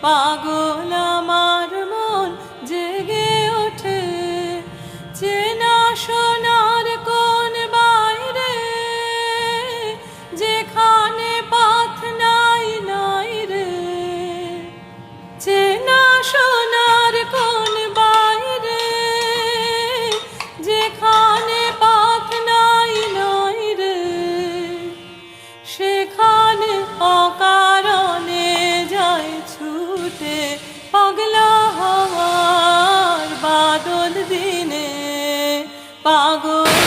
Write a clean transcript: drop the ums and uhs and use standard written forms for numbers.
পাগল আমার মন জেগে ওঠে চেনা সোনার কোন বাইরে যেখানে পথ নাই নাই রে চেনা সোনার কোন বাইরে যেখানে পথ নাই নাই রে সেখানে অকারণে যায় ছুটে পাগলা হওয়ার বাদল দিনে পাগল